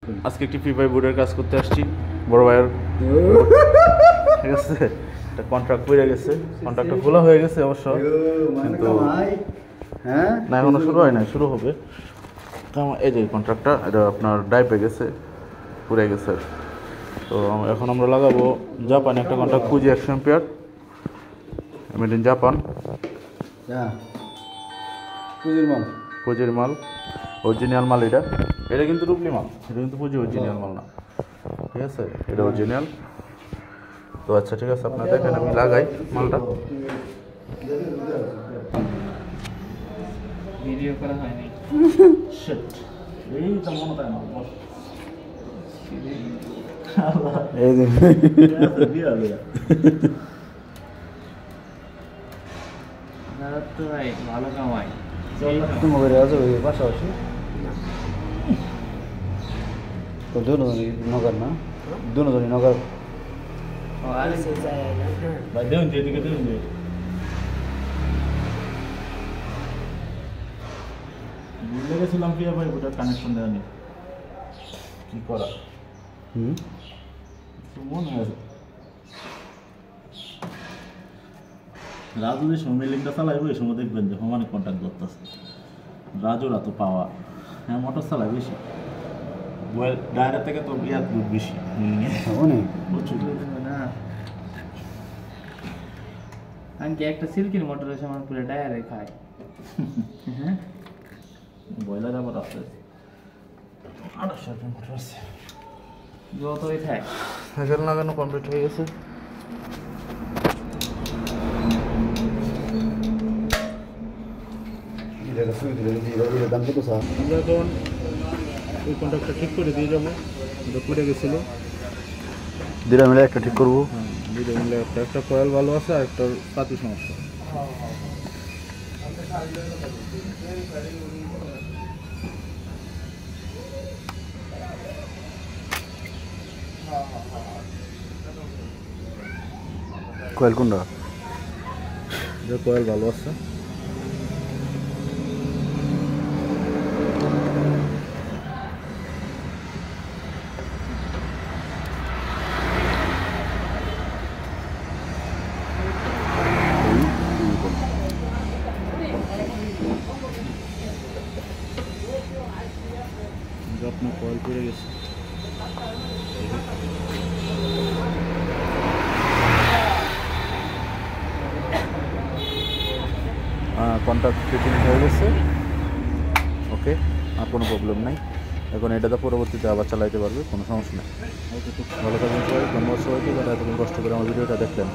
আজকে একটি free fire বোর্ডের কাজ করতে আসছি বড় ভাইয়ের। ঠিক আছে, একটা কন্ট্রাক্ট পড়ে গেছে, কন্ট্রাক্টটা খোলা হয়ে গেছে অবশ্য, কিন্তু না এখনো শুরু হয় নাই, শুরু হবে। এই যে কন্ট্রাক্টটা, এটা আপনার ডাই পেয়ে গেছে, পুড়ে গেছে। তো এখন আমরা লাগাবো জাপানে একটা কন্ট্রাক্ট, কুজি action pair, made in Japan, পুজির মাল, অরিজিনাল মাল। এটা কিন্তু রুপলি মাল, এটা কিন্তু পুজি অরিজিনাল মাল না। ঠিক আছে, এটা অরিজিনাল। তো আচ্ছা ঠিক আছে, আপনারা দেখেন আমি লাগাই মালটা। ভিডিও করা হয়নি। এই তো মনে হয় না এই যে তো ভাই ভালো কামাই। মোবাইলে আছে ওই পাশাপাশি তো দুজনই নগর না, দুজনই নগর। ভাই দেখুন যে এদিকে দেখুন যে বুঝলে গেছিলাম কি ভাই, ওটা কানেকশন দেওয়া নেই, কি করা মনে আছে। রাজু যে সময় লিঙ্কটা চালাইব, এই সময় দেখবেন যে সমানে কন্ট্যাক্ট করতেছে। রাজুরা তো পাওয়া, হ্যাঁ মোটর চালাই বেশি, ডায়রা থেকে তো ইয়াদ বেশি অনেক প্রচুর। না আনকি একটা সিল্কের মোটর আছে আমার পুরো ডায়ারে খায়। হ্যাঁ বয়লার আবার আছে 28 মোটর আছে, যতই থাক সাইকেল লাগানো কমপ্লিট হয়ে গেছে। দাম কত স্যার? আমরা এখন ওই কন্ট্রাক্টটা ঠিক করে দিয়ে যাবো, এটা পড়ে গেছিলো। দুটা মিলে একটা ঠিক করবো। হ্যাঁ দুটো মিলে একটা কয়েল ভালো আছে আর একটা পাতি সমস্যা। কয়েল কোনটা? এটা কয়েল ভালো আছে। আপনার কয়েল পড়ে গেছে, কন্ট্যাক্ট ফিটিং হয়ে গেছে। ওকে, আর কোনো প্রবলেম নাই। এখন এটাতে পরবর্তীতে আবার চালাইতে পারবে, কোনো সমস্যা নেই। ভালো থাকবেন সবাই, ধন্যবাদ সবাইকে যারা এতক্ষণ কষ্ট করে আমার ভিডিওটা দেখলেন।